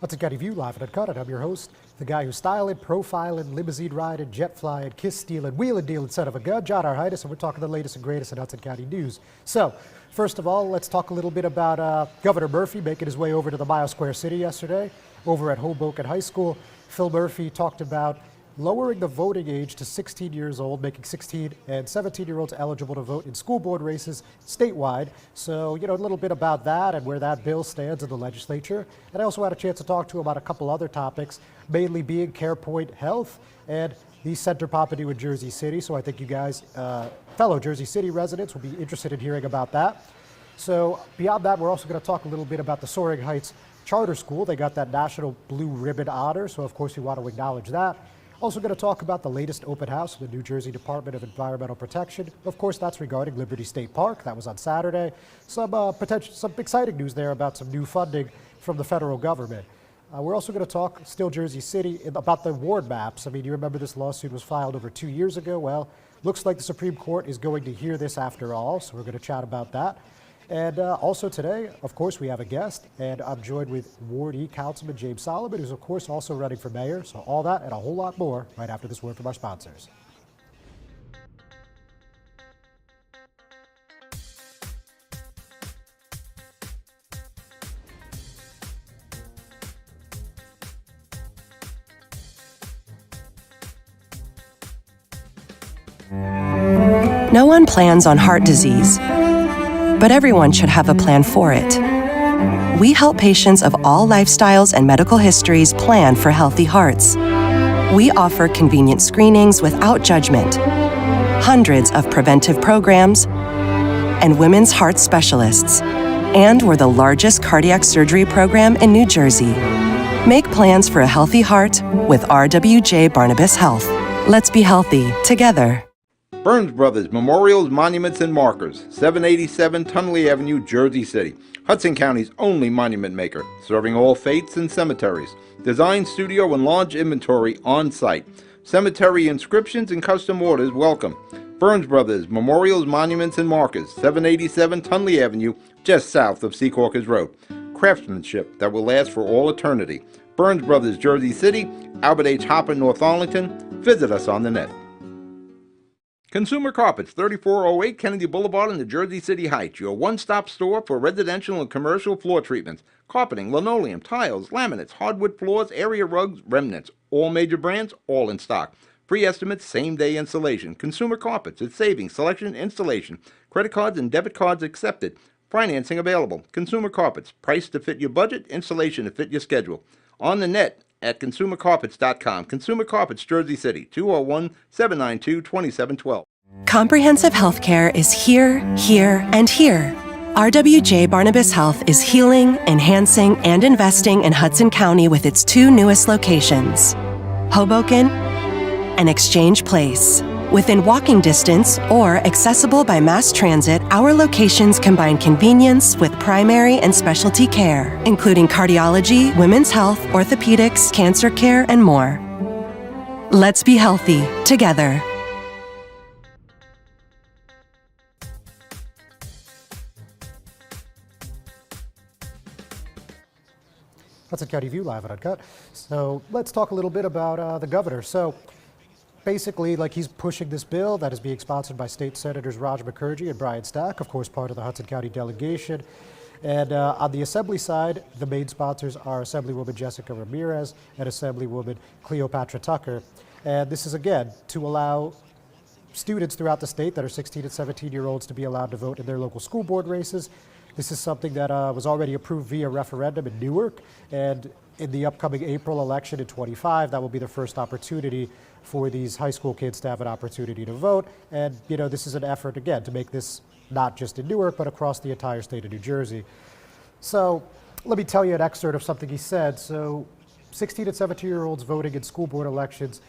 Hudson County View live and uncut. I'm your host, the guy who's styling, profiling, limousine riding, jet flying, kiss stealing, wheeling dealing, son of a gun, John R. Heinis, and we're talking the latest and greatest in Hudson County news. So, first of all, let's talk a little bit about Governor Murphy making his way over to the Mile Square City yesterday, over at Hoboken High School. Phil Murphy talked about lowering the voting age to 16 years old, making 16 and 17-year-olds eligible to vote in school board races statewide. So, a little bit about that and where that bill stands in the legislature. And I also had a chance to talk to him about a couple other topics, mainly being CarePoint Health and the Center Pompidou in Jersey City. So I think you guys, fellow Jersey City residents, will be interested in hearing about that. So beyond that, we're also going to talk a little bit about the Soaring Heights Charter School. They got that National Blue Ribbon honor, so of course we want to acknowledge that. Also going to talk about the latest open house of the New Jersey Department of Environmental Protection. Of course, that's regarding Liberty State Park. That was on Saturday. Some exciting news there about some new funding from the federal government. We're also going to talk, still Jersey City, about the ward maps. I mean, you remember this lawsuit was filed over 2 years ago. Well, looks like the Supreme Court is going to hear this after all, so we're going to chat about that. And also today, of course, we have a guest, and I'm joined with Ward E Councilman James Solomon, who's of course also running for mayor. So all that and a whole lot more right after this word from our sponsors. No one plans on heart disease, but everyone should have a plan for it. We help patients of all lifestyles and medical histories plan for healthy hearts. We offer convenient screenings without judgment, hundreds of preventive programs, and women's heart specialists. And we're the largest cardiac surgery program in New Jersey. Make plans for a healthy heart with RWJ Barnabas Health. Let's be healthy together. Burns Brothers Memorials, Monuments, and Markers, 787 Tunley Avenue, Jersey City. Hudson County's only monument maker, serving all faiths and cemeteries. Design, studio, and large inventory on site. Cemetery inscriptions and custom orders welcome. Burns Brothers Memorials, Monuments, and Markers, 787 Tunley Avenue, just south of Secaucus Road. Craftsmanship that will last for all eternity. Burns Brothers, Jersey City, Albert H. Hopper, North Arlington. Visit us on the net. Consumer Carpets, 3408 Kennedy Boulevard in the Jersey City Heights, your one-stop store for residential and commercial floor treatments, carpeting, linoleum, tiles, laminates, hardwood floors, area rugs, remnants, all major brands, all in stock. Free estimates, same-day installation. Consumer Carpets, it's savings, selection, installation. Credit cards and debit cards accepted. Financing available. Consumer Carpets, price to fit your budget, installation to fit your schedule. On the net at consumercarpets.com. Consumer Carpets, Jersey City, 201-792-2712. Comprehensive healthcare is here, here, and here. RWJ Barnabas Health is healing, enhancing, and investing in Hudson County with its two newest locations, Hoboken and Exchange Place. Within walking distance or accessible by mass transit, our locations combine convenience with primary and specialty care, including cardiology, women's health, orthopedics, cancer care, and more. Let's be healthy together. Hudson County View live and uncut. So let's talk a little bit about the governor. So basically, he's pushing this bill that is being sponsored by State Senators Roger McCurgy and Brian Stack, of course, part of the Hudson County delegation. And on the Assembly side, the main sponsors are Assemblywoman Jessica Ramirez and Assemblywoman Cleopatra Tucker. And this is, again, to allow students throughout the state that are 16 and 17-year-olds to be allowed to vote in their local school board races. This is something that was already approved via referendum in Newark, and in the upcoming April election in 25, that will be the first opportunity for these high school kids to have an opportunity to vote. And, this is an effort, again, to make this not just in Newark, but across the entire state of New Jersey. So let me tell you an excerpt of something he said. So 16 and 17-year-olds voting in school board elections,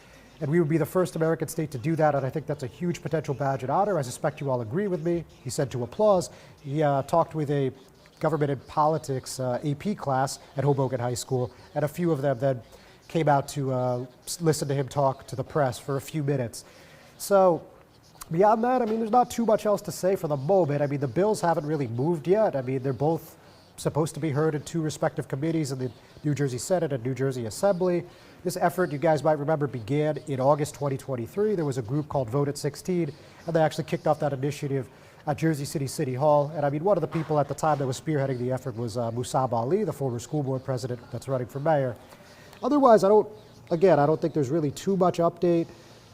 and we would be the first American state to do that, and I think that's a huge potential badge and honor. I suspect you all agree with me. He said to applause. He talked with a government and politics AP class at Hoboken High School, and a few of them then came out to listen to him talk to the press for a few minutes. So beyond that, there's not too much else to say for the moment. The bills haven't really moved yet. They're both supposed to be heard in two respective committees in the New Jersey Senate and New Jersey Assembly. This effort, you guys might remember, began in August 2023. There was a group called Vote at 16, and they actually kicked off that initiative at Jersey City City Hall. And I mean, one of the people at the time that was spearheading the effort was Musab Ali, the former school board president that's running for mayor. Otherwise, I don't think there's really too much update.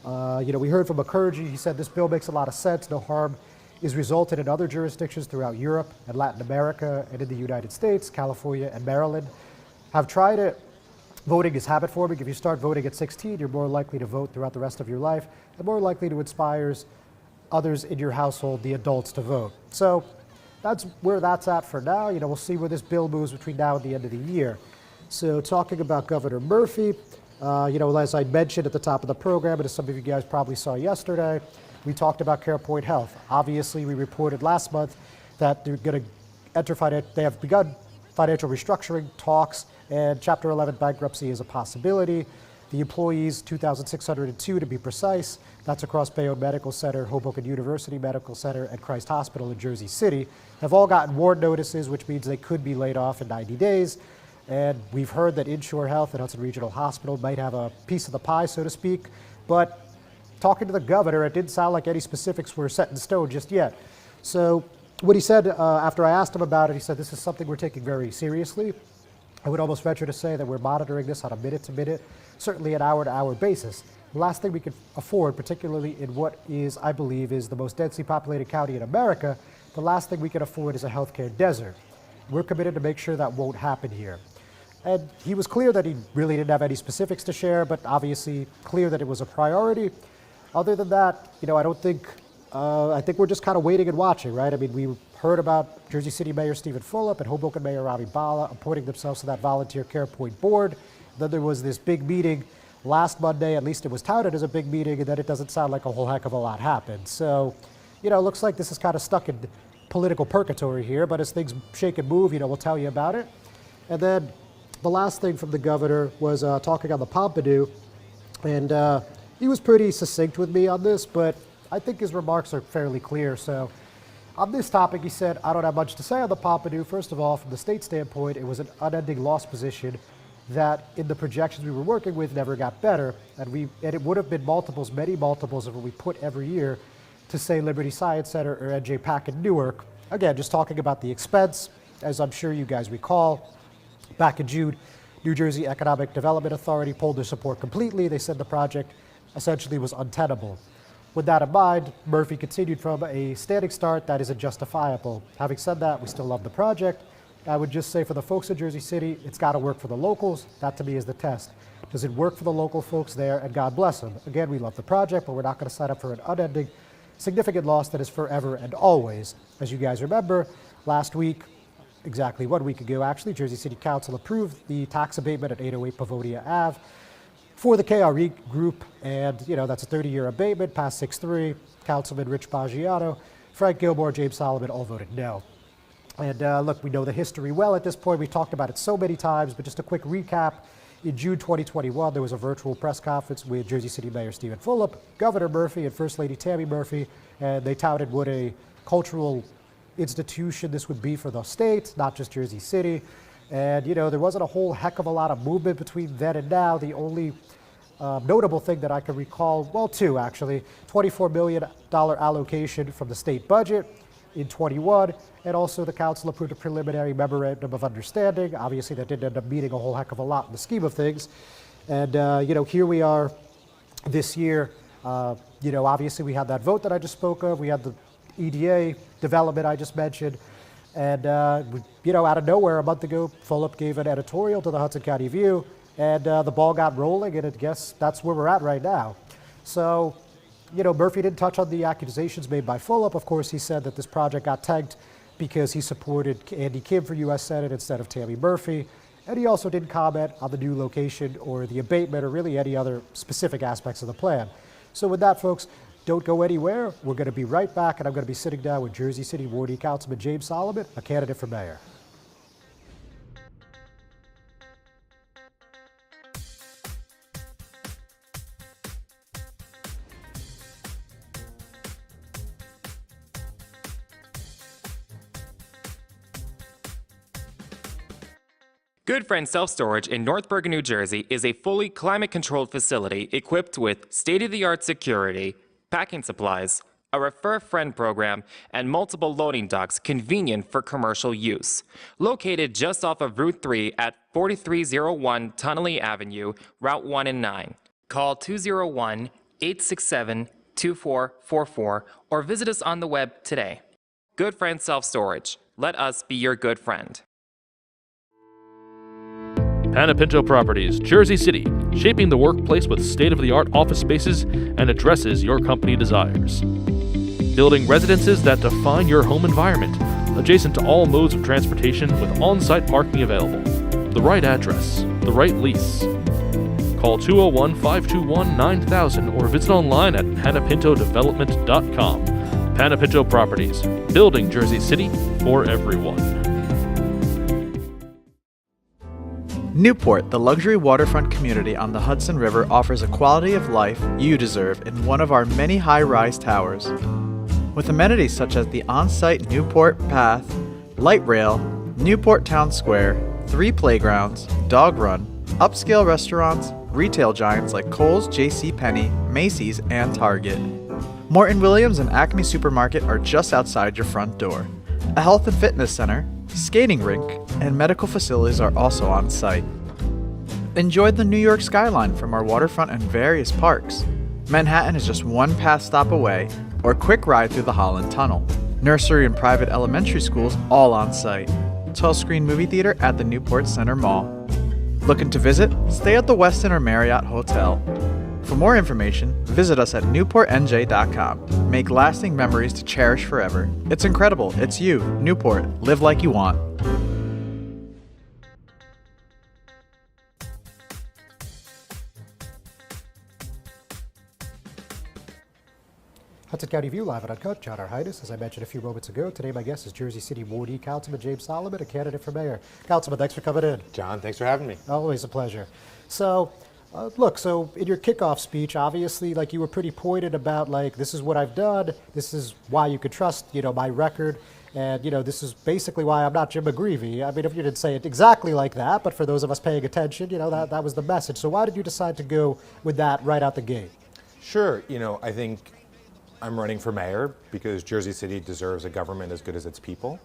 We heard from Mukherjee. He said this bill makes a lot of sense. No harm is resulted in other jurisdictions throughout Europe and Latin America and in the United States. California and Maryland have tried it. Voting is habit forming. If you start voting at 16, you're more likely to vote throughout the rest of your life and more likely to inspire others in your household, the adults, to vote. So that's where that's at for now. We'll see where this bill moves between now and the end of the year. So talking about Governor Murphy, as I mentioned at the top of the program, and as some of you guys probably saw yesterday, we talked about CarePoint Health. Obviously, we reported last month that they're going to they have begun financial restructuring talks, and Chapter 11 bankruptcy is a possibility. The employees, 2,602 to be precise, that's across Bayonne Medical Center, Hoboken University Medical Center, and Christ Hospital in Jersey City, have all gotten warn notices, which means they could be laid off in 90 days. And we've heard that Inshore Health and Hudson Regional Hospital might have a piece of the pie, so to speak. But talking to the governor, it didn't sound like any specifics were set in stone just yet. So what he said after I asked him about it, he said, this is something we're taking very seriously. I would almost venture to say that we're monitoring this on a minute-to-minute, certainly an hour-to-hour basis. The last thing we can afford, particularly in what is, I believe, is the most densely populated county in America, the last thing we can afford is a healthcare desert. We're committed to make sure that won't happen here. And he was clear that he really didn't have any specifics to share, but obviously clear that it was a priority. Other than that, I think we're just kind of waiting and watching, right? I mean, we heard about Jersey City Mayor Stephen Fulop and Hoboken Mayor Ravi Bala appointing themselves to that volunteer CarePoint board. Then there was this big meeting last Monday, at least it was touted as a big meeting, and then it doesn't sound like a whole heck of a lot happened. So, it looks like this is kind of stuck in political purgatory here, but as things shake and move, we'll tell you about it. And then the last thing from the governor was talking on the Pompidou, and he was pretty succinct with me on this, but I think his remarks are fairly clear. So on this topic, he said, I don't have much to say on the Pompidou. First of all, from the state standpoint, it was an unending loss position that in the projections we were working with never got better. And it would have been many multiples of what we put every year to say Liberty Science Center or NJ Pack in Newark. Again, just talking about the expense, as I'm sure you guys recall, back in June, New Jersey Economic Development Authority pulled their support completely. They said the project essentially was untenable. With that in mind, Murphy continued from a standing start that isn't justifiable. Having said that, we still love the project. I would just say for the folks in Jersey City, it's got to work for the locals. That to me is the test. Does it work for the local folks there? And God bless them. Again, we love the project, but we're not going to sign up for an unending, significant loss that is forever and always. As you guys remember, last week, exactly 1 week ago actually, Jersey City Council approved the tax abatement at 808 Pavonia Ave for the KRE group, and that's a 30-year abatement, passed 6-3. Councilman Rich Baggiano, Frank Gilmore, James Solomon all voted no. And look, we know the history well at this point. We've talked about it so many times, but just a quick recap. In June 2021, there was a virtual press conference with Jersey City Mayor Stephen Fulop, Governor Murphy, and First Lady Tammy Murphy, and they touted what a cultural institution this would be for the state, not just Jersey City. And there wasn't a whole heck of a lot of movement between then and now. The only notable thing that I can recall, well, two actually, $24 million allocation from the state budget in 21, and also the council approved a preliminary memorandum of understanding. Obviously, that didn't end up meaning a whole heck of a lot in the scheme of things. And here we are this year. Obviously, we had that vote that I just spoke of. We had the EDA development I just mentioned. And, out of nowhere, a month ago, Fulop gave an editorial to the Hudson County View, and the ball got rolling, and I guess that's where we're at right now. So, Murphy didn't touch on the accusations made by Fulop. Of course, he said that this project got tanked because he supported Andy Kim for U.S. Senate instead of Tammy Murphy. And he also didn't comment on the new location or the abatement or really any other specific aspects of the plan. So with that, folks, don't go anywhere. We're going to be right back, and I'm going to be sitting down with Jersey City Ward E Councilman James Solomon, a candidate for mayor. Good Friend Self-Storage in North Bergen, New Jersey is a fully climate-controlled facility equipped with state-of-the-art security, packing supplies, a Refer a Friend program, and multiple loading docks convenient for commercial use. Located just off of Route 3 at 4301 Tunnelly Avenue, Route 1 and 9. Call 201-867-2444 or visit us on the web today. Good Friend Self-Storage. Let us be your good friend. Panapinto Properties, Jersey City, shaping the workplace with state-of-the-art office spaces and addresses your company desires. Building residences that define your home environment, adjacent to all modes of transportation with on-site parking available. The right address, the right lease. Call 201-521-9000 or visit online at panapintodevelopment.com. Panapinto Properties, building Jersey City for everyone. Newport, the luxury waterfront community on the Hudson River, offers a quality of life you deserve in one of our many high-rise towers. With amenities such as the on-site Newport Path, light rail, Newport Town Square, 3 playgrounds, dog run, upscale restaurants, retail giants like Kohl's, JCPenney, Macy's, and Target. Morton Williams and Acme Supermarket are just outside your front door. A health and fitness center, skating rink, and medical facilities are also on site. Enjoy the New York skyline from our waterfront and various parks. Manhattan is just one pass stop away, or quick ride through the Holland Tunnel. Nursery and private elementary schools all on site. 12-screen movie theater at the Newport Center Mall. Looking to visit? Stay at the Westin or Marriott Hotel. For more information, visit us at newportnj.com. Make lasting memories to cherish forever. It's incredible. It's you, Newport. Live like you want. Hudson County View live and uncut. John R. Heinis, as I mentioned a few moments ago. Today my guest is Jersey City Ward E Councilman James Solomon, a candidate for mayor. Councilman, thanks for coming in. John, thanks for having me. Always a pleasure. So, look, so in your kickoff speech, obviously, like, you were pretty pointed about, like, this is what I've done, this is why you could trust, my record, and, this is basically why I'm not Jim McGreevey. I mean, if you didn't say it exactly like that, but for those of us paying attention, that was the message. So why did you decide to go with that right out the gate? Sure, I think I'm running for mayor because Jersey City deserves a government as good as its people.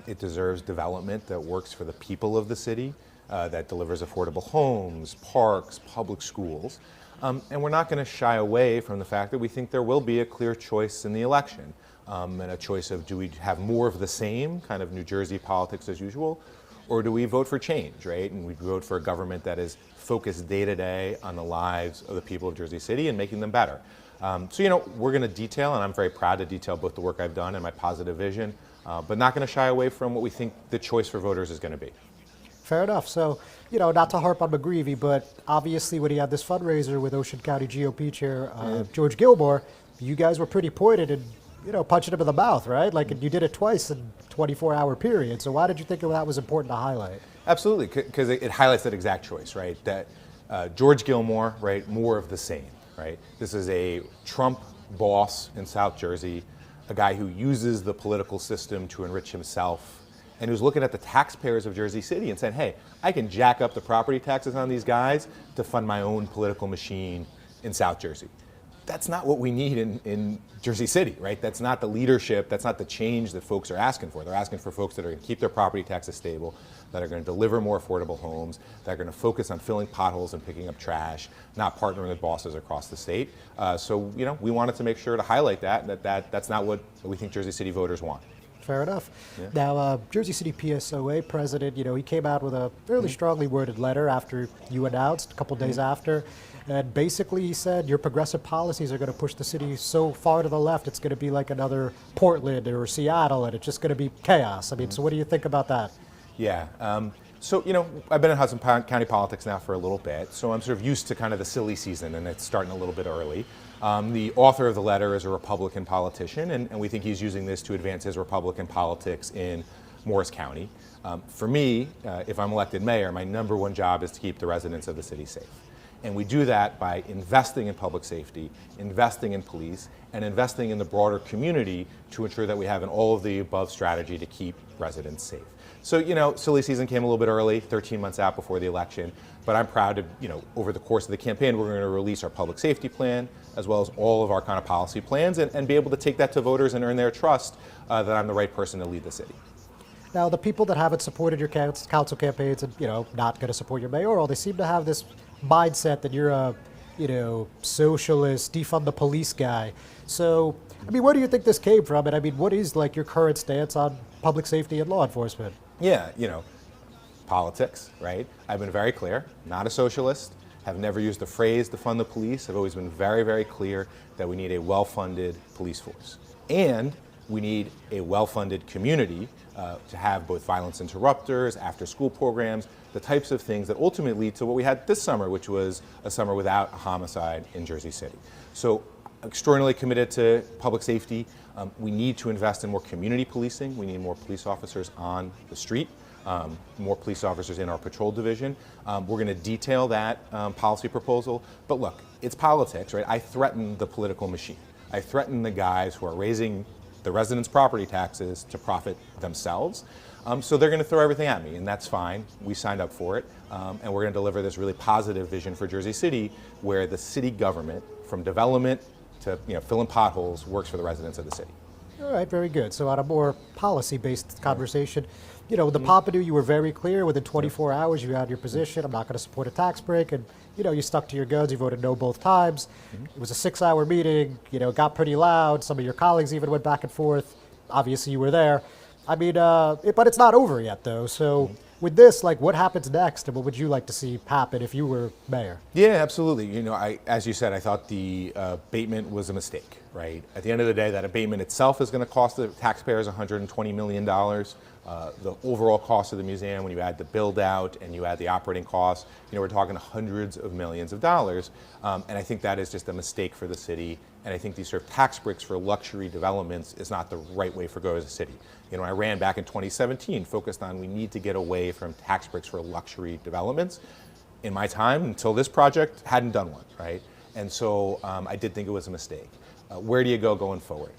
It deserves development that works for the people of the city. That delivers affordable homes, parks, public schools. And we're not going to shy away from the fact that we think there will be a clear choice in the election. And a choice of, do we have more of the same, kind of New Jersey politics as usual, or do we vote for change, right? And we vote for a government that is focused day to day on the lives of the people of Jersey City and making them better. So, we're going to detail, and I'm very proud to detail both the work I've done and my positive vision, but not going to shy away from what we think the choice for voters is going to be. Fair enough. So, not to harp on McGreevey, but obviously when he had this fundraiser with Ocean County GOP Chair George Gilmore, you guys were pretty pointed and, punching him in the mouth, right? Like, you did it twice in a 24-hour period. So why did you think that was important to highlight? Absolutely, because it highlights that exact choice, right? That George Gilmore, right, more of the same, right? This is a Trump boss in South Jersey, a guy who uses the political system to enrich himself, and who's looking at the taxpayers of Jersey City and saying, hey, I can jack up the property taxes on these guys to fund my own political machine in South Jersey. That's not what we need in Jersey City, right? That's not the leadership, that's not the change that folks are asking for. They're asking for folks that are going to keep their property taxes stable, that are going to deliver more affordable homes, that are going to focus on filling potholes and picking up trash, not partnering with bosses across the state. So, we wanted to make sure to highlight that's not what we think Jersey City voters want. Fair enough. Yeah. Now, Jersey City PSOA president, he came out with a fairly strongly worded letter after you announced, a couple days after, and basically he said your progressive policies are going to push the city so far to the left, it's going to be like another Portland or Seattle, and it's just going to be chaos. I mean, so what do you think about that? Yeah. So, I've been in Hudson County politics now for a little bit, so I'm sort of used to kind of the silly season, and it's starting a little bit early. The author of the letter is a Republican politician, and we think he's using this to advance his Republican politics in Morris County. For me, if I'm elected mayor, my number one job is to keep the residents of the city safe. And we do that by investing in public safety, investing in police, and investing in the broader community to ensure that we have an all of the above strategy to keep residents safe. So, silly season came a little bit early, 13 months out before the election, but I'm proud to, over the course of the campaign, we're going to release our public safety plan, as well as all of our kind of policy plans, and be able to take that to voters and earn their trust that I'm the right person to lead the city. Now, the people that haven't supported your council campaigns and, not going to support your mayoral, they seem to have this mindset that you're a, socialist, defund the police guy. So, where do you think this came from? And what is like your current stance on public safety and law enforcement? Yeah, politics, right? I've been very clear, not a socialist, have never used the phrase defund the police. I've always been very, very clear that we need a well-funded police force. And we need a well-funded community to have both violence interrupters, after-school programs, the types of things that ultimately lead to what we had this summer, which was a summer without a homicide in Jersey City. So extraordinarily committed to public safety. We need to invest in more community policing. We need more police officers on the street, more police officers in our patrol division. We're going to detail that policy proposal. But look, it's politics, right? I threaten the political machine. I threaten the guys who are raising the residents' property taxes to profit themselves. So they're going to throw everything at me, and that's fine. We signed up for it, and we're going to deliver this really positive vision for Jersey City, where the city government, from development to filling potholes, works for the residents of the city. All right, very good. So on a more policy-based conversation, the Pompidou, you were very clear. Within 24 hours, you had your position. I'm not going to support a tax break. And, you stuck to your guns. You voted no both times. It was a 6-hour meeting. It got pretty loud. Some of your colleagues even went back and forth. Obviously, you were there. But it's not over yet, though. So with this, what happens next? And what would you like to see happen if you were mayor? Yeah, absolutely. As you said, I thought the abatement was a mistake, right? At the end of the day, that abatement itself is going to cost the taxpayers $120 million. The overall cost of the museum, when you add the build out and you add the operating costs, we're talking hundreds of millions of dollars. And I think that is just a mistake for the city. And I think these sort of tax breaks for luxury developments is not the right way for go as a city. I ran back in 2017, focused on we need to get away from tax breaks for luxury developments. In my time, until this project, hadn't done one, right? And so I did think it was a mistake. Where do you go going forward?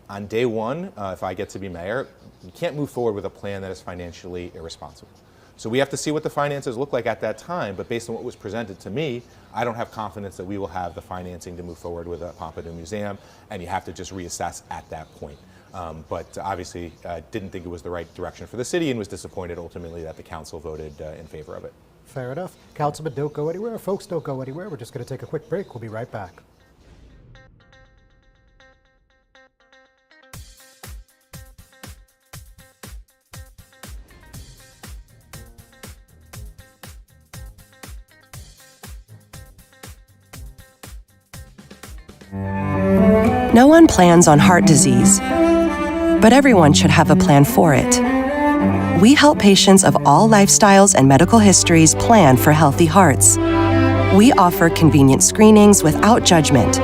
On day one, if I get to be mayor, you can't move forward with a plan that is financially irresponsible. So we have to see what the finances look like at that time, but based on what was presented to me, I don't have confidence that we will have the financing to move forward with a Pompidou Museum, and you have to just reassess at that point. But obviously didn't think it was the right direction for the city and was disappointed ultimately that the council voted in favor of it. Fair enough. Councilman, don't go anywhere. Folks, don't go anywhere. We're just going to take a quick break. We'll be right back. No one plans on heart disease, but everyone should have a plan for it. We help patients of all lifestyles and medical histories plan for healthy hearts. We offer convenient screenings without judgment,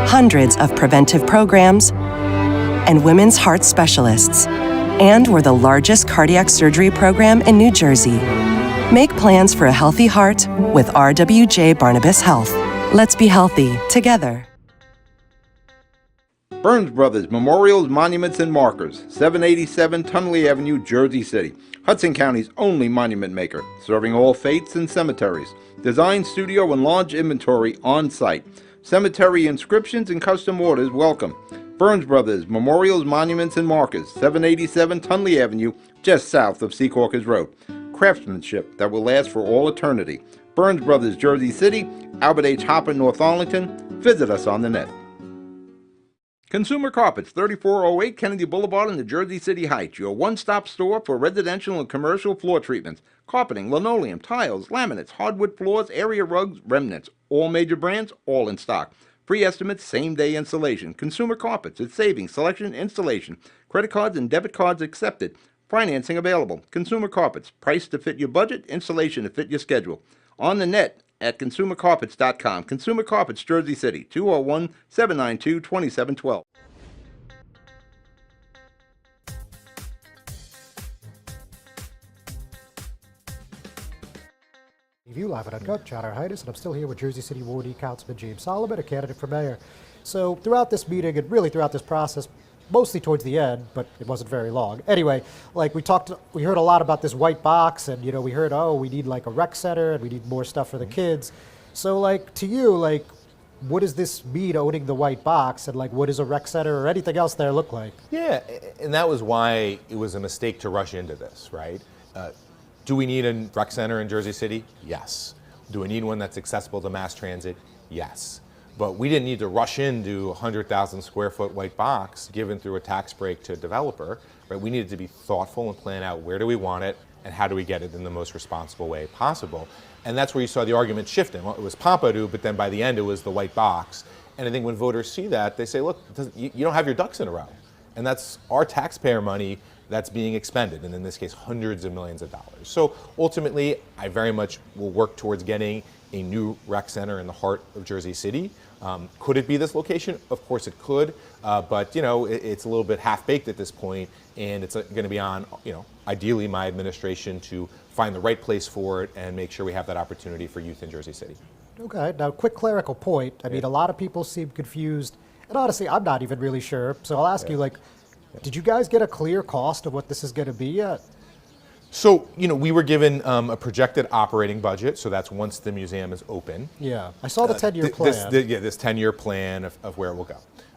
hundreds of preventive programs, and women's heart specialists. And we're the largest cardiac surgery program in New Jersey. Make plans for a healthy heart with RWJ Barnabas Health. Let's be healthy together. Burns Brothers Memorials, Monuments, and Markers, 787 Tunley Avenue, Jersey City. Hudson County's only monument maker, serving all faiths and cemeteries. Design, studio, and launch inventory on site. Cemetery inscriptions and custom orders welcome. Burns Brothers Memorials, Monuments, and Markers, 787 Tunley Avenue, just south of Secaucus Road. Craftsmanship that will last for all eternity. Burns Brothers, Jersey City, Albert H. Hopper, North Arlington. Visit us on the net. Consumer Carpets, 3408 Kennedy Boulevard in the Jersey City Heights, your one-stop store for residential and commercial floor treatments, carpeting, linoleum, tiles, laminates, hardwood floors, area rugs, remnants, all major brands, all in stock. Free estimates, same-day installation. Consumer Carpets, it's savings, selection, installation. Credit cards and debit cards accepted. Financing available. Consumer Carpets, price to fit your budget, installation to fit your schedule. On the net at consumercarpets.com. Consumer Carpets, Jersey City, 201-792-2712. You live at Uncut, John Heinis, and I'm still here with Jersey City Ward E Councilman James Solomon, a candidate for mayor. So throughout this meeting and really throughout this process, mostly towards the end, but it wasn't very long. Anyway, like we heard a lot about this white box, and we heard, oh, we need like a rec center and we need more stuff for the kids. So like to you, like what does this mean, owning the white box, and like what does a rec center or anything else there look like? Yeah, and that was why it was a mistake to rush into this, right? Do we need a rec center in Jersey City? Yes. Do we need one that's accessible to mass transit? Yes. But we didn't need to rush into a 100,000 square foot white box given through a tax break to a developer, right? We needed to be thoughtful and plan out where do we want it and how do we get it in the most responsible way possible. And that's where you saw the argument shifting. Well, it was Pompidou, but then by the end it was the white box. And I think when voters see that, they say, look, you don't have your ducks in a row. And that's our taxpayer money that's being expended, and in this case, hundreds of millions of dollars. So ultimately, I very much will work towards getting a new rec center in the heart of Jersey City. Could it be this location? Of course it could, but it's a little bit half-baked at this point, and it's going to be on, ideally my administration to find the right place for it and make sure we have that opportunity for youth in Jersey City. Okay, now quick clerical point. I mean, a lot of people seem confused, and honestly, I'm not even really sure. So I'll ask you, like, did you guys get a clear cost of what this is going to be yet? So, we were given a projected operating budget, so that's once the museum is open. Yeah, I saw the 10-year plan. This 10-year plan of where it will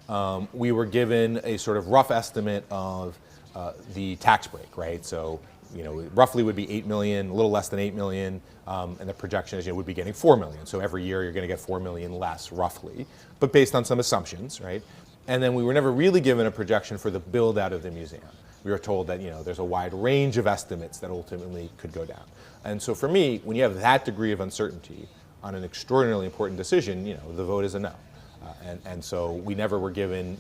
go. We were given a sort of rough estimate of the tax break, right? So, roughly would be 8 million, a little less than 8 million, and the projection is would be getting 4 million. So every year you're going to get 4 million less, roughly, but based on some assumptions, right? And then we were never really given a projection for the build out of the museum. We were told that there's a wide range of estimates that ultimately could go down. And so for me, when you have that degree of uncertainty on an extraordinarily important decision, the vote is a no. And so we never were given,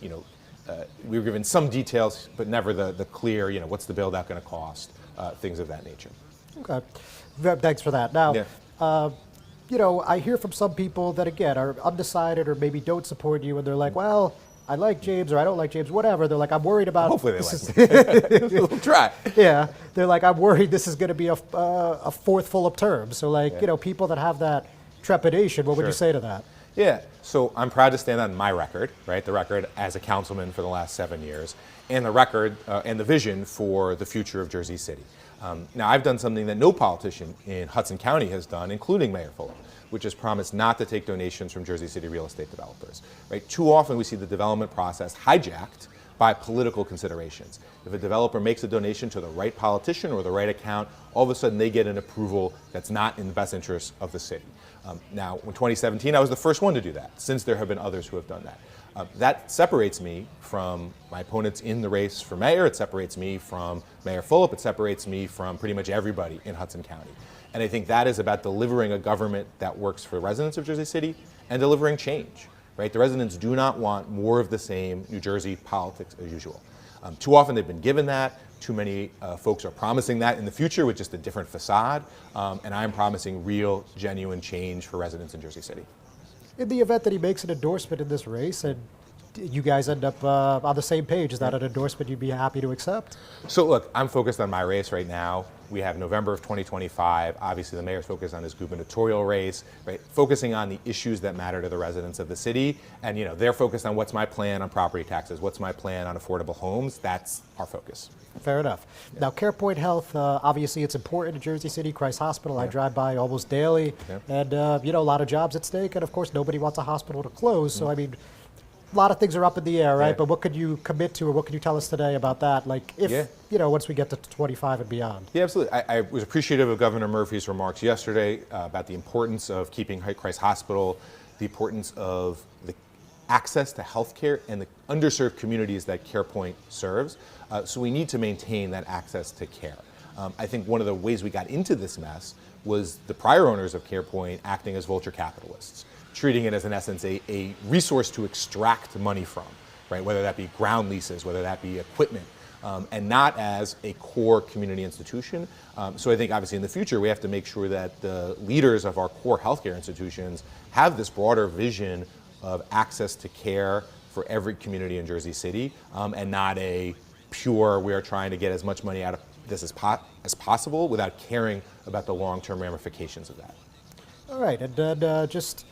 we were given some details, but never the clear, what's the build out going to cost, things of that nature. Okay, thanks for that. Now, I hear from some people that again are undecided or maybe don't support you, and they're like, well, I like James or I don't like James, whatever. They're like, I'm worried about. Hopefully they like me. We'll try. Yeah, they're like, I'm worried this is going to be a fourth full of terms. So like, people that have that trepidation, what would you say to that? Yeah, so I'm proud to stand on my record, right? The record as a councilman for the last 7 years, and the record and the vision for the future of Jersey City. Now, I've done something that no politician in Hudson County has done, including Mayor Fuller, which has promised not to take donations from Jersey City real estate developers. Right? Too often we see the development process hijacked by political considerations. If a developer makes a donation to the right politician or the right account, all of a sudden they get an approval that's not in the best interest of the city. Now, in 2017, I was the first one to do that, since there have been others who have done that. That separates me from my opponents in the race for mayor. It separates me from Mayor Fulop. It separates me from pretty much everybody in Hudson County. And I think that is about delivering a government that works for residents of Jersey City and delivering change, right? The residents do not want more of the same New Jersey politics as usual. Too often they've been given that. Too many folks are promising that in the future with just a different facade. And I'm promising real, genuine change for residents in Jersey City. In the event that he makes an endorsement in this race and you guys end up on the same page, is that an endorsement you'd be happy to accept? So look, I'm focused on my race right now. We have November of 2025. Obviously, the mayor's focused on his gubernatorial race, right? Focusing on the issues that matter to the residents of the city. And they're focused on what's my plan on property taxes, what's my plan on affordable homes. That's our focus. Fair enough. Yeah. Now, CarePoint Health, obviously it's important in Jersey City, Christ Hospital. I drive by almost daily, and a lot of jobs at stake. And of course, nobody wants a hospital to close. So, I mean, a lot of things are up in the air, right? But what could you commit to, or what could you tell us today about that? Like, if, once we get to 25 and beyond. Yeah, absolutely. I was appreciative of Governor Murphy's remarks yesterday about the importance of keeping Christ Hospital, the importance of the access to health care and the underserved communities that CarePoint serves. So we need to maintain that access to care. I think one of the ways we got into this mess was the prior owners of CarePoint acting as vulture capitalists, treating it as, in essence, a resource to extract money from, right? Whether that be ground leases, whether that be equipment, and not as a core community institution. So I think obviously in the future we have to make sure that the leaders of our core healthcare institutions have this broader vision of access to care for every community in Jersey City, and not a pure, we are trying to get as much money out of this as possible without caring about the long-term ramifications of that. All right, and then just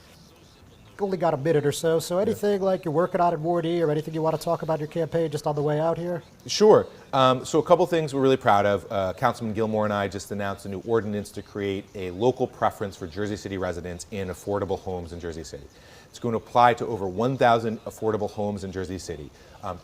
only got a minute or so. So anything like you're working on in Ward E or anything you want to talk about your campaign just on the way out here? Sure. So a couple things we're really proud of. Councilman Gilmore and I just announced a new ordinance to create a local preference for Jersey City residents in affordable homes in Jersey City. It's going to apply to over 1,000 affordable homes in Jersey City.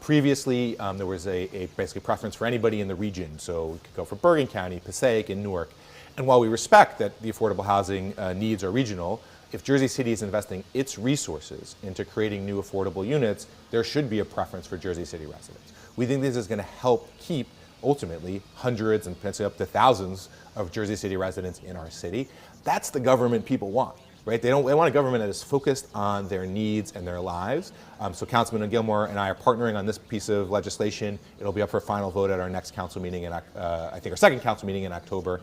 Previously, there was a basically preference for anybody in the region, so we could go for Bergen County, Passaic, and Newark. And while we respect that the affordable housing needs are regional, if Jersey City is investing its resources into creating new affordable units, there should be a preference for Jersey City residents. We think this is going to help keep, ultimately, hundreds and potentially up to thousands of Jersey City residents in our city. That's the government people want. Right? They want a government that is focused on their needs and their lives. So Councilman Gilmore and I are partnering on this piece of legislation. It'll be up for final vote at our next council meeting, I think our second council meeting in October.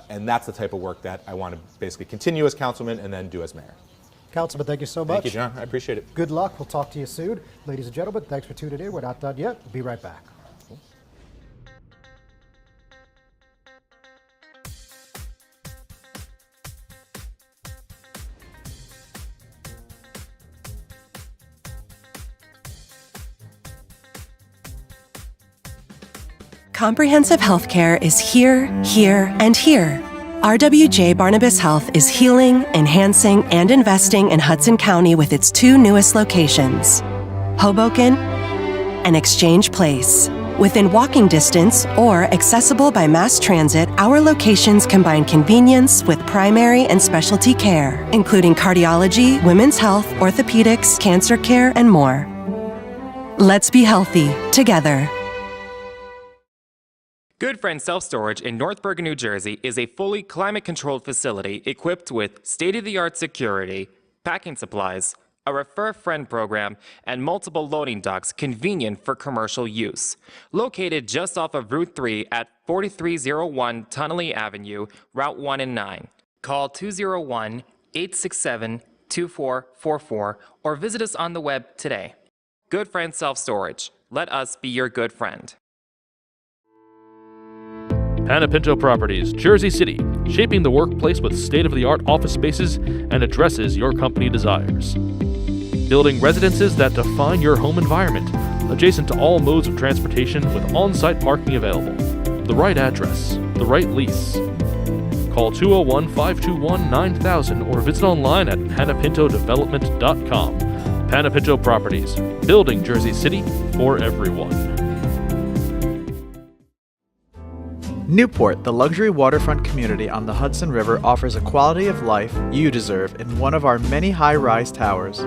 And that's the type of work that I want to basically continue as councilman and then do as mayor. Councilman, thank you so much. Thank you, John. I appreciate it. Good luck. We'll talk to you soon. Ladies and gentlemen, thanks for tuning in. We're not done yet. We'll be right back. Comprehensive healthcare is here, here, and here. RWJ Barnabas Health is healing, enhancing, and investing in Hudson County with its two newest locations, Hoboken and Exchange Place. Within walking distance or accessible by mass transit, our locations combine convenience with primary and specialty care, including cardiology, women's health, orthopedics, cancer care, and more. Let's be healthy together. Good Friend Self Storage in North Bergen, New Jersey is a fully climate-controlled facility equipped with state-of-the-art security, packing supplies, a Refer Friend program, and multiple loading docks convenient for commercial use. Located just off of Route 3 at 4301 Tunnelly Avenue, Route 1 and 9. Call 201-867-2444 or visit us on the web today. Good Friend Self Storage. Let us be your good friend. Panapinto Properties, Jersey City, shaping the workplace with state-of-the-art office spaces and addresses your company desires. Building residences that define your home environment, adjacent to all modes of transportation with on-site parking available. The right address, the right lease. Call 201-521-9000 or visit online at panapintodevelopment.com. Panapinto Properties, building Jersey City for everyone. Newport, the luxury waterfront community on the Hudson River, offers a quality of life you deserve in one of our many high-rise towers.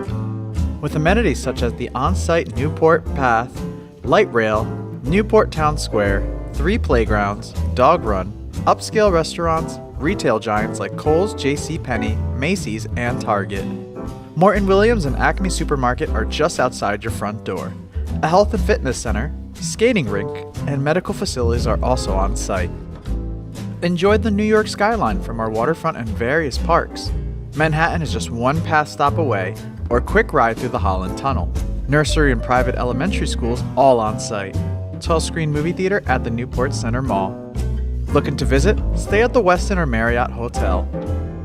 With amenities such as the on-site Newport Path, light rail, Newport Town Square, 3 playgrounds, dog run, upscale restaurants, retail giants like Kohl's, JCPenney, Macy's, and Target. Morton Williams and Acme Supermarket are just outside your front door. A health and fitness center, skating rink, and medical facilities are also on site. Enjoy the New York skyline from our waterfront and various parks. Manhattan is just one path stop away, or quick ride through the Holland Tunnel. Nursery and private elementary schools all on site. 12-screen movie theater at the Newport Center Mall. Looking to visit? Stay at the Westin or Marriott Hotel.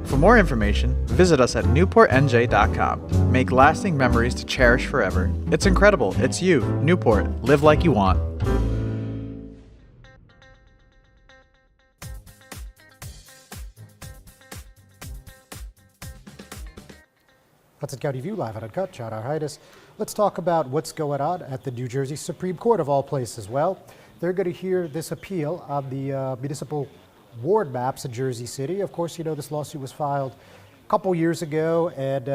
For more information, visit us at newportnj.com. Make lasting memories to cherish forever. It's incredible. It's you, Newport. Live like you want. Hudson County View live and uncut. John Heinis. Let's talk about what's going on at the New Jersey Supreme Court of all places. Well, they're going to hear this appeal on the municipal ward maps in Jersey City. Of course, you know, this lawsuit was filed a couple years ago, and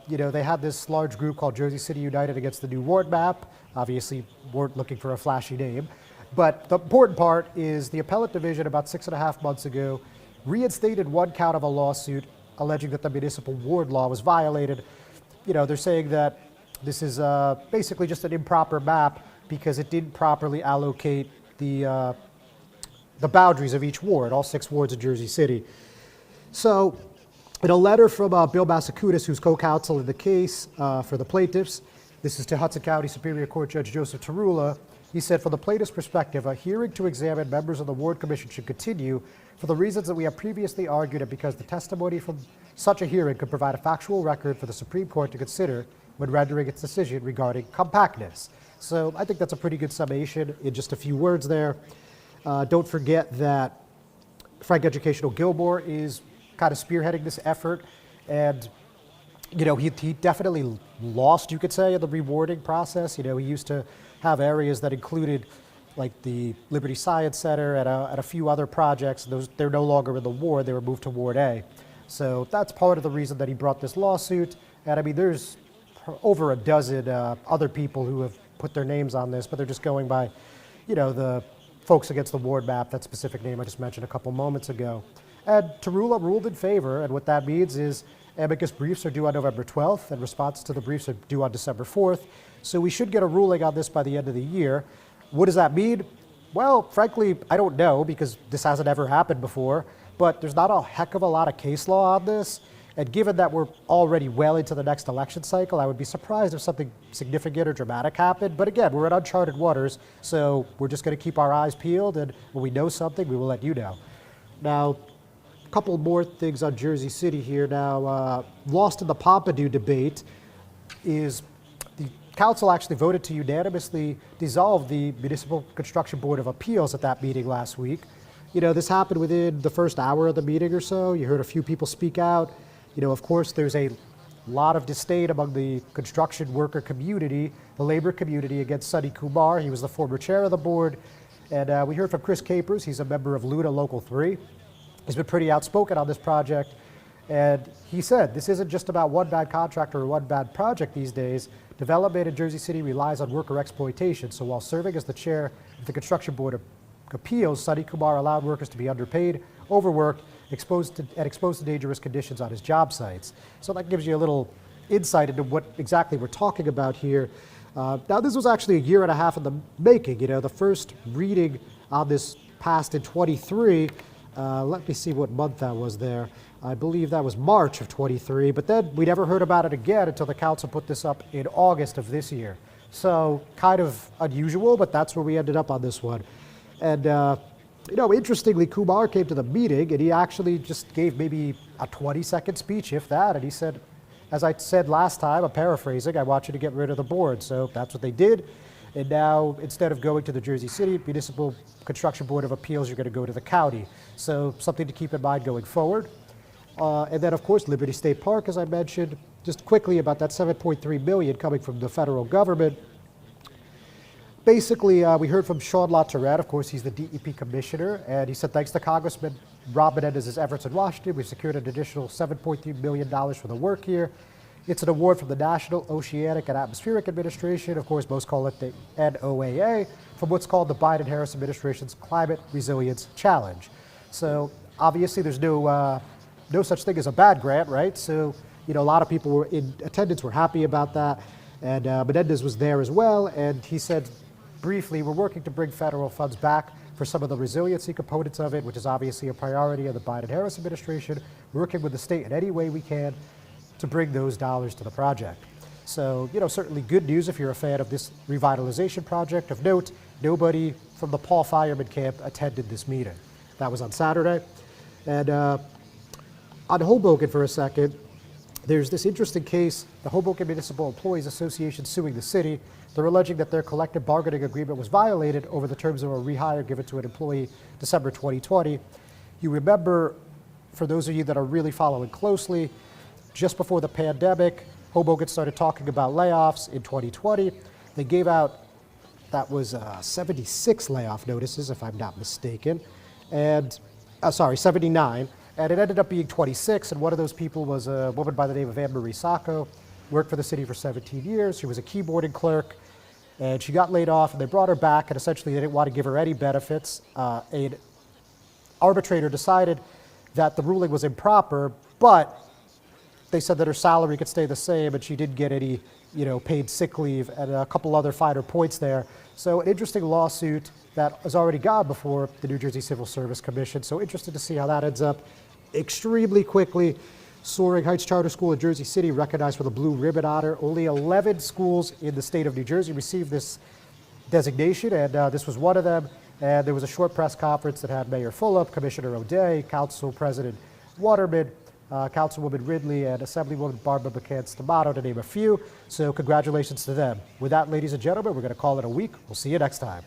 you know, they had this large group called Jersey City United against the new ward map. Obviously, weren't looking for a flashy name. But the important part is the appellate division about 6.5 months ago reinstated one count of a lawsuit alleging that the municipal ward law was violated. You know, they're saying that this is basically just an improper map because it didn't properly allocate the boundaries of each ward, all 6 wards of Jersey City. So, in a letter from Bill Massacutis, who's co-counsel in the case for the plaintiffs, this is to Hudson County Superior Court Judge Joseph Tarula, He said, from the plaintiff's perspective, a hearing to examine members of the Ward Commission should continue for the reasons that we have previously argued and because the testimony from such a hearing could provide a factual record for the Supreme Court to consider when rendering its decision regarding compactness. So I think that's a pretty good summation in just a few words there. Don't forget that Frank Educational Gilmore is kind of spearheading this effort, and he definitely lost, you could say, in the rewarding process. He used to have areas that included like the Liberty Science Center and a few other projects. They're no longer in the ward, they were moved to Ward A. So that's part of the reason that he brought this lawsuit. And I mean, there's over a dozen other people who have put their names on this, but they're just going by, the folks against the ward map, that specific name I just mentioned a couple moments ago. And Tarula ruled in favor, and what that means is amicus briefs are due on November 12th, and responses to the briefs are due on December 4th. So we should get a ruling on this by the end of the year. What does that mean? Well, frankly, I don't know, because this hasn't ever happened before, but there's not a heck of a lot of case law on this. And given that we're already well into the next election cycle, I would be surprised if something significant or dramatic happened. But again, we're in uncharted waters, so we're just going to keep our eyes peeled, and when we know something, we will let you know. Now, a couple more things on Jersey City here. Now, lost in the Pompidou debate is the council actually voted to unanimously dissolve the Municipal Construction Board of Appeals at that meeting last week. This happened within the first hour of the meeting or so. You heard a few people speak out. Of course, there's a lot of disdain among the construction worker community, the labor community, against Sunny Kumar. He was the former chair of the board. And we heard from Chris Capers. He's a member of Luna Local 3. He's been pretty outspoken on this project. And he said, this isn't just about one bad contractor or one bad project these days. Development in Jersey City relies on worker exploitation. So while serving as the chair of the Construction Board of Appeals, Sunny Kumar allowed workers to be underpaid, overworked, exposed to dangerous conditions on his job sites. So that gives you a little insight into what exactly we're talking about here. Now, this was actually a year and a half in the making. The first reading on this passed in 23. Let me see what month that was there. I believe that was March of 23, but then we never heard about it again until the council put this up in August of this year. So kind of unusual, but that's where we ended up on this one. And interestingly, Kumar came to the meeting and he actually just gave maybe a 20-second speech, if that. And he said, as I said last time, I'm paraphrasing, I want you to get rid of the board. So that's what they did. And now, instead of going to the Jersey City Municipal Construction Board of Appeals, you're going to go to the county. So something to keep in mind going forward. And then, of course, Liberty State Park, as I mentioned. Just quickly about that $7.3 million coming from the federal government. Basically, we heard from Sean LaTourette. Of course, he's the DEP commissioner, and he said, thanks to Congressman Rob Menendez's efforts in Washington, we've secured an additional $7.3 million for the work here. It's an award from the National Oceanic and Atmospheric Administration. Of course, most call it the NOAA, from what's called the Biden-Harris administration's Climate Resilience Challenge. So obviously, there's no such thing as a bad grant, right? So, a lot of people were in attendance were happy about that. And Menendez was there as well, and he said, briefly, we're working to bring federal funds back for some of the resiliency components of it, which is obviously a priority of the Biden-Harris administration, working with the state in any way we can to bring those dollars to the project. So, certainly good news if you're a fan of this revitalization project. Of note, nobody from the Paul Fireman camp attended this meeting. That was on Saturday. And on Hoboken for a second, there's this interesting case, the Hoboken Municipal Employees Association suing the city. They're alleging that their collective bargaining agreement was violated over the terms of a rehire given to an employee December 2020. You remember, for those of you that are really following closely, just before the pandemic, Hoboken started talking about layoffs in 2020. They gave out, that was 76 layoff notices, if I'm not mistaken, and, 79. And it ended up being 26, and one of those people was a woman by the name of Anne Marie Sacco, worked for the city for 17 years. She was a keyboarding clerk, and she got laid off, and they brought her back, and essentially they didn't want to give her any benefits. An arbitrator decided that the ruling was improper, but they said that her salary could stay the same, and she didn't get any, paid sick leave, and a couple other finer points there. So an interesting lawsuit that has already gone before the New Jersey Civil Service Commission. So interested to see how that ends up. Extremely quickly, Soaring Heights Charter School in Jersey City recognized for the Blue Ribbon Honor. Only 11 schools in the state of New Jersey received this designation, and this was one of them. And there was a short press conference that had Mayor Fulop, Commissioner O'Day, Council President Waterman, Councilwoman Ridley, and Assemblywoman Barbara McCann-Stamato, to name a few. So congratulations to them. With that, ladies and gentlemen, we're going to call it a week. We'll see you next time.